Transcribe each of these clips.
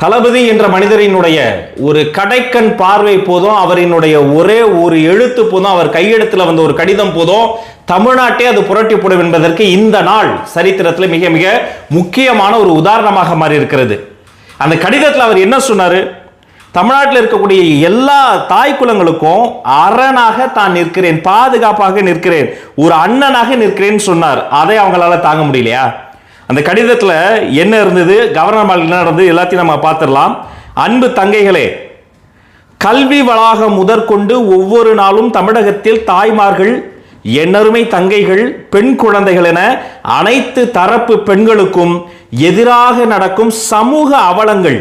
தளபதி என்ற மனிதரினுடைய ஒரு கடைக்கண் பார்வை போதும், அவரினுடைய ஒரே ஒரு எழுத்து போதும், அவர் கையெழுத்துல வந்த ஒரு கடிதம் போதும், தமிழ்நாட்டே அது புரட்டி போடும் என்பதற்கு இந்த நாள் சரித்திரத்தில் மிக மிக முக்கியமான ஒரு உதாரணமாக மாறி இருக்கிறது. அந்த கடிதத்தில் அவர் என்ன சொன்னாரு? தமிழ்நாட்டில் இருக்கக்கூடிய எல்லா தாய் குலங்களுக்கும் அரணாக தான் நிற்கிறேன், பாதுகாப்பாக நிற்கிறேன், ஒரு அண்ணனாக நிற்கிறேன்னு சொன்னார். அதை அவங்களால தாங்க முடியலையா? அந்த கடிதத்தில் என்ன இருந்தது, கவர்னர் என்ன நடந்தது எல்லாத்தையும் நம்ம பார்த்துடலாம். அன்பு தங்கைகளே, கல்வி வளாகம் முதற்கொண்டு ஒவ்வொரு நாளும் தமிழகத்தில் தாய்மார்கள், என்னருமை தங்கைகள், பெண் குழந்தைகள் என அனைத்து தரப்பு பெண்களுக்கும் எதிராக நடக்கும் சமூக அவலங்கள்,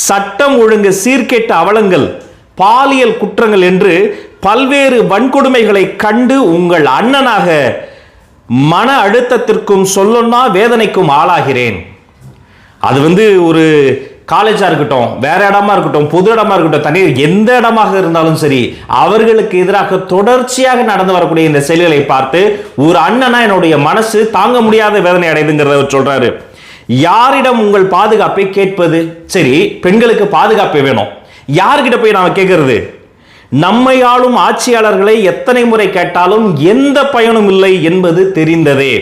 சட்டம் ஒழுங்கு சீர்கேட்ட அவலங்கள், பாலியல் குற்றங்கள் என்று பல்வேறு வன்கொடுமைகளை கண்டு உங்கள் அண்ணனாக மன அழுத்தத்திற்கும் சொல்லொன்னா வேதனைக்கும் ஆளாகிறேன். அது ஒரு காலேஜா இருக்கட்டும், வேற இடமா இருக்கட்டும், பொது இடமா இருக்கட்டும், தனி எந்த இடமாக இருந்தாலும் சரி, அவர்களுக்கு எதிராக தொடர்ச்சியாக நடந்து வரக்கூடிய இந்த செயல்களை பார்த்து ஒரு அண்ணனா என்னுடைய மனசு தாங்க முடியாத வேதனை அடையுதுங்கிறத சொல்றாரு. யாரிடம் உங்கள் பாதுகாப்பை கேட்பது? சரி, பெண்களுக்கு பாதுகாப்பு வேணும், யார்கிட்ட போய் நாம கேட்கறது? நம்மை ஆளும் ஆட்சியாளர்களை எத்தனை முறை கேட்டாலும் எந்த பயனும் இல்லை என்பது தெரிந்ததே.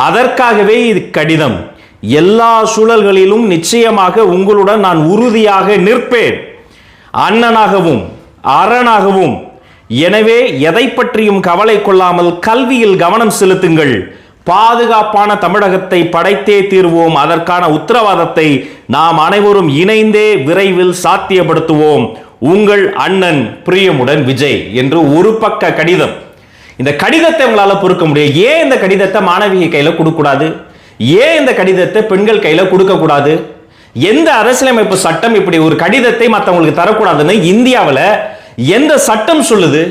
அதற்காகவே இது கடிதம். எல்லா சூழல்களிலும் நிச்சயமாக உங்களுடன் நான் உறுதியாக நிற்பேன், அண்ணனாகவும் அரணாகவும். எனவே எதை பற்றியும் கவலை கொள்ளாமல் கல்வியில் கவனம் செலுத்துங்கள். பாதுகாப்பான தமிழகத்தை படைத்தே தீர்வோம். அதற்கான உத்தரவாதத்தை நாம் அனைவரும் இணைந்தே விரைவில் சாத்தியப்படுத்துவோம். உங்கள் அண்ணன் பிரியமுடன் விஜய் என்று ஒரு பக்க கடிதம். இந்த கடிதத்தை உங்களால பொறுக்க முடியும். ஏன் இந்த கடிதத்தை மாணவிகை கையில கொடுக்க கூடாது? ஏன் இந்த கடிதத்தை பெண்கள் கையில கொடுக்க கூடாது? எந்த அரசியலமைப்பு சட்டம் இப்படி ஒரு கடிதத்தை மற்றவங்களுக்கு தரக்கூடாதுன்னு இந்தியாவில் எந்த சட்டம் சொல்லுது?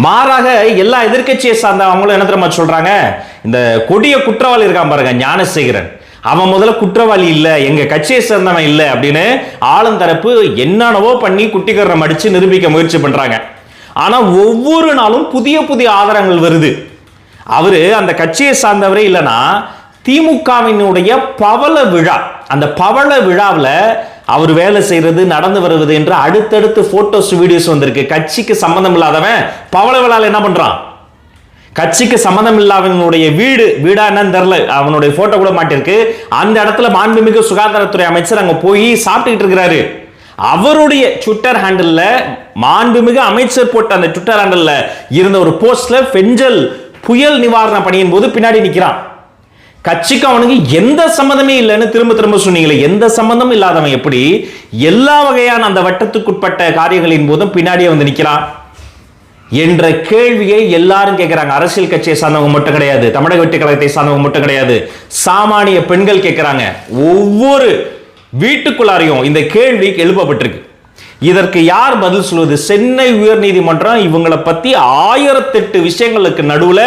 மாறாக எல்லா எதிர்கட்சியை சார்ந்த அவங்களும் என்ன தெரியுமா சொல்றாங்க? இந்த கொடிய குற்றவாளி இருக்கான் பாருங்க, ஞானசேகரன், அவன் முதல்ல குற்றவாளி இல்ல, எங்க கட்சியை சேர்ந்தவன் இல்ல அப்படின்னு ஆளும் தரப்பு என்னென்னவோ பண்ணி குட்டிக்கரணம் அடிச்சு நிரூபிக்க முயற்சி பண்றாங்க. ஆனா ஒவ்வொரு நாளும் புதிய புதிய ஆதாரங்கள் வருது. அவரு அந்த கட்சியை சார்ந்தவரே இல்லைன்னா திமுகவினுடைய பவள விழா, அந்த பவள விழாவில் அவர் வேலை செய்யறது, நடந்து வருவது என்று அடுத்தடுத்து போட்டோஸ் வீடியோஸ் வந்திருக்கு. கட்சிக்கு சம்பந்தம் இல்லாதவன் பவள விழாவில் என்ன பண்றான்? கட்சிக்கு சம்பந்தம் இல்லாதவனுடைய வீடா என்னன்னு தெரியல, அவனுடைய போட்டோ கூட மாட்டிருக்கு. அந்த இடத்துல மாண்புமிகு சுகாதாரத்துறை அமைச்சர் அங்க போய் சாப்பிட்டுக்கிட்டு இருக்கிறாரு. அவருடைய ட்விட்டர் ஹேண்டில், மாண்புமிகு அமைச்சர் போட்ட அந்த ட்விட்டர் ஹேண்டில் இருந்த ஒரு போஸ்ட்ல பெஞ்சல் புயல் நிவாரண பணியின் போது பின்னாடி நிற்கிறான். கட்சிக்கு அவனுக்கு எந்த சம்பந்தமே இல்லைன்னு திரும்ப திரும்ப சொன்னீங்களே, எந்த சம்பந்தமும் இல்லாதவன் எப்படி எல்லா வகையான அந்த வட்டத்துக்குட்பட்ட காரியங்களின் போதும் பின்னாடியே வந்து நிற்கிறான் என்ற கேள்வியை எல்லாரும் கேட்கிறாங்க. அரசியல் கட்சியை சார்ந்தவங்க மட்டும் கிடையாது, தமிழக வெற்றி கழகத்தை சார்ந்தவங்க மட்டும் கிடையாது, சாமானிய பெண்கள் கேட்கிறாங்க. ஒவ்வொரு வீட்டுக்குள்ளாரையும் இந்த கேள்வி எழுப்பப்பட்டிருக்கு. இதற்கு யார் பதில் சொல்வது? சென்னை உயர்நீதிமன்றம் இவங்களை பத்தி 1008 விஷயங்களுக்கு நடுவுல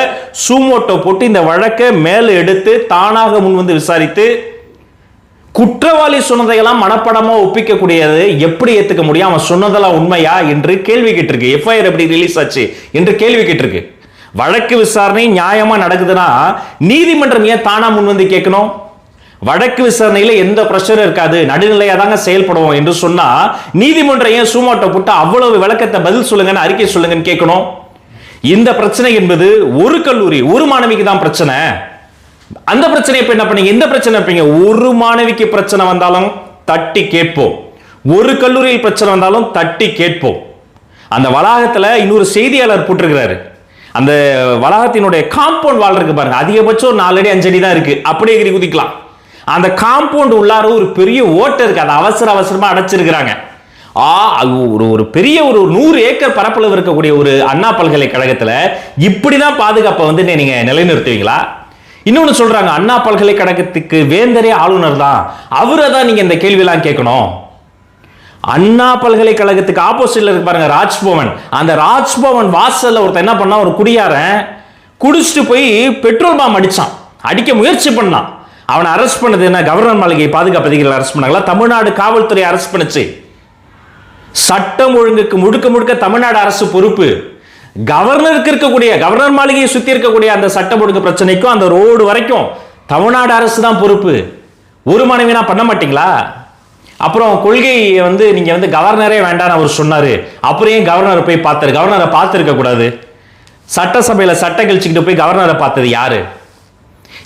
சூமோட்டோ போட்டு இந்த வழக்கை மேல எடுத்து தானாக முன் வந்து விசாரித்து குற்றவாளி சொன்னதையெல்லாம் மனப்படமா ஒப்பிக்கக்கூடியது எப்படி ஏத்துக்க முடியும்? அவன் சொன்னதெல்லாம் உண்மையா என்று கேள்வி கேட்டிருக்கு. எஃப்ஐஆர் எப்படி ரிலீஸ் ஆச்சு என்று கேள்வி கேட்டிருக்கு. வழக்கு விசாரணை நியாயமா நடக்குதுன்னா நீதிமன்றம் ஏன் தானா முன் வந்து கேட்கணும்? வழக்கு விசாரணையில எந்த பிரஷரும் இருக்காது, நடுநிலையா தாங்க செயல்படுவோம் என்று சொன்னா நீதிமன்றம் ஏன் சூமாட்டோ போட்டு அவ்வளவு விளக்கத்தை பதில் சொல்லுங்கன்னு அறிக்கை சொல்லுங்கன்னு கேட்கணும்? இந்த பிரச்சனை என்பது ஒரு கல்லூரி ஒரு மாணவிக்கு தான் பிரச்சனை. அந்த பிரச்சனை இப்ப என்ன பண்ணீங்க? இந்த பிரச்சனை இருப்பீங்க. ஒரு மாணவிக்கு பிரச்சனை வந்தாலும் தட்டி கேட்போம், ஒரு கல்லூரியில் பிரச்சனை வந்தாலும் தட்டி கேட்போம். அந்த வளாகத்துல இன்னொரு செய்தியாளர் போட்டிருக்கிறாரு, அந்த வளாகத்தினுடைய காம்பவுண்ட் வால் இருக்கு பாருங்க, அதிகபட்சம் ஒரு 4 அடி 5 அடி தான் இருக்கு, அப்படியே எகிரி குதிக்கலாம். அந்த காம்பவுண்ட் உள்ளார ஒரு பெரிய ஓட்டை இருக்கு, அதை அவசரமா அடைச்சிருக்கிறாங்க. ஒரு பெரிய ஒரு 100 ஏக்கர் பரப்பளவு இருக்கக்கூடிய ஒரு அண்ணா பல்கலைக்கழகத்துல இப்படிதான் பாதுகாப்பை வந்து நீங்க நிலைநிறுத்துவீங்களா? இன்னொன்னு சொல்றாங்க, அண்ணா பல்கலைக்கழகத்துக்கு வேந்தரே ஆளுநர் தான், அவரை தான் நீங்க இந்த கேள்வி எல்லாம் கேட்கணும். அண்ணா பல்கலைக்கழகத்துக்கு ஆப்போசிட்ல இருக்கு பாருங்க ராஜ்பவன், அந்த ராஜ்பவன் வாசல்ல ஒருத்தர் என்ன பண்ணா, ஒரு குடியாரன் குடிச்சிட்டு போய் பெட்ரோல் பாம் அடிச்சான், அடிக்க முயற்சி பண்ணான். அவனை அரெஸ்ட் பண்ணது என்ன? கவர்னர் மாளிகை பாதுகாப்பு அதிகாரிகள் அரெஸ்ட் பண்ணாங்களா? தமிழ்நாடு காவல்துறை அரெஸ்ட் பண்ணுச்சு. சட்டம் ஒழுங்குக்கு முழுக்க முழுக்க தமிழ்நாடு அரசு பொறுப்பு. கவர்னருக்கு இருக்கக்கூடிய, கவர்னர் மாளிகையை சுத்தி இருக்கக்கூடிய அந்த சட்டம் ஒழுங்கு பிரச்சனைக்கும் அந்த ரோடு வரைக்கும் தமிழ்நாடு அரசு தான் பொறுப்பு. ஒரு மனைவினா பண்ண மாட்டீங்களா? அப்புறம் கொள்கையை வந்து நீங்க வந்து கவர்னரே வேண்டாம்னு அவர் சொன்னாரு. அப்புறம் ஏன் கவர்னரை போய் பார்த்தாரு? கவர்னரை பார்த்திருக்க கூடாது. சட்டசபையில சட்டம் கழிச்சுக்கிட்டு போய் கவர்னரை பார்த்தது யாரு?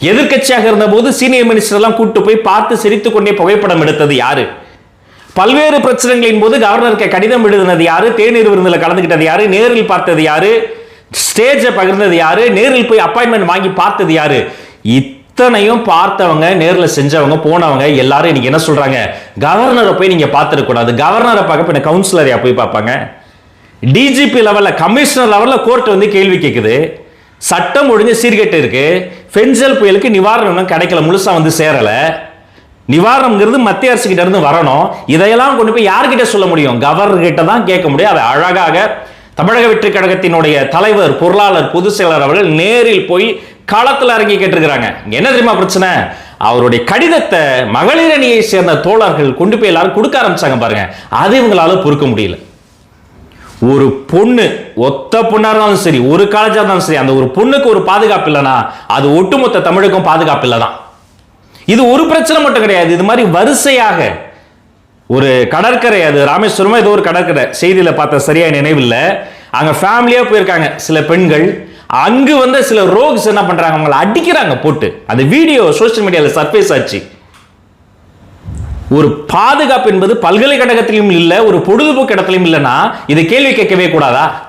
எதிர்க்கட்சியாக இருந்த போது சீனியர் மினிஸ்டர் எல்லாம் கூட்டு போய் பார்த்து சிரித்துக் கொண்டே புகைப்படம் எடுத்தது யாரு? பல்வேறு பிரச்சனைகளின் போது கவர்னருக்கு கடிதம் எழுதினது யாரு? தேநீர் விருந்தில் கலந்துகிட்டது யாரு? நேரில் பார்த்தது யாரு? ஸ்டேஜை பகிர்ந்தது யாரு? நேரில் போய் அப்பாயின்மெண்ட் வாங்கி பார்த்தது யாரு? இத்தனையும் பார்த்தவங்க, நேரில் செஞ்சவங்க, போனவங்க எல்லாரும் இன்னைக்கு என்ன சொல்றாங்க? கவர்னரை போய் நீங்க பார்த்துருக்க கூடாது. கவர்னரை பார்க்க போய் கவுன்சிலரையா போய் பார்ப்பாங்க? டிஜிபி லெவல்ல, கமிஷனர் லெவல்ல கோர்ட் வந்து கேள்வி கேட்குது. சட்டம் ஒழுங்கு சீர்கெட்டு இருக்கு. பெஞ்சல் புயலுக்கு நிவாரணம் கிடைக்கல, முழுசா வந்து சேரல. நிவாரணம்ங்கிறது மத்திய அரசு கிட்ட இருந்து வரணும். இதையெல்லாம் கொண்டு போய் யார்கிட்ட சொல்ல முடியும்? கவர்னர் கிட்ட தான் கேட்க முடியும். அதை அழகாக தமிழக வெற்றி கழகத்தினுடைய தலைவர், பொருளாளர், பொதுச் செயலர் அவர்கள் நேரில் போய் களத்தில் இறங்கி கேட்டிருக்கிறாங்க. என்ன தெரியுமா பிரச்சனை? அவருடைய கடிதத்தை மகளிர் அணியை சேர்ந்த தோழர்கள் கொண்டு போய் எல்லாரும் கொடுக்க ஆரம்பிச்சாங்க பாருங்க. அது இவங்களால பொறுக்க முடியல. ஒரு பொண்ணு, ஒத்த பொண்ணா இருந்தாலும் சரி, ஒரு காலேஜா இருந்தாலும் சரி, அந்த ஒரு பொண்ணுக்கு ஒரு பாதுகாப்பு இல்லைன்னா அது ஒட்டுமொத்த தமிழுக்கும் பாதுகாப்பு இல்லைதான். இது ஒரு பிரச்சனை மட்டும் கிடையாது. இது மாதிரி வரிசையாக ஒரு கடற்கரை, அது ராமேஸ்வரமா ஏதோ ஒரு கடற்கரை, செய்தியில பார்த்த சரியா நினைவில்லை. அங்க ஃபேமிலியா போயிருக்காங்க சில பெண்கள். அங்கு வந்து சில ரோக்ஸ் என்ன பண்றாங்க, அவங்களை அடிக்கிறாங்க போட்டு. அந்த வீடியோ சோசியல் மீடியாவில் சர்ஃபேஸ் ஆச்சு. ஒரு பாதுகாப்பு என்பது பல்கலைக்கழகத்திலும் இல்ல, ஒரு பொழுதுபோக்கு இடத்திலும் இல்லைன்னா இதை கேள்வி கேட்கவே கூடாதா?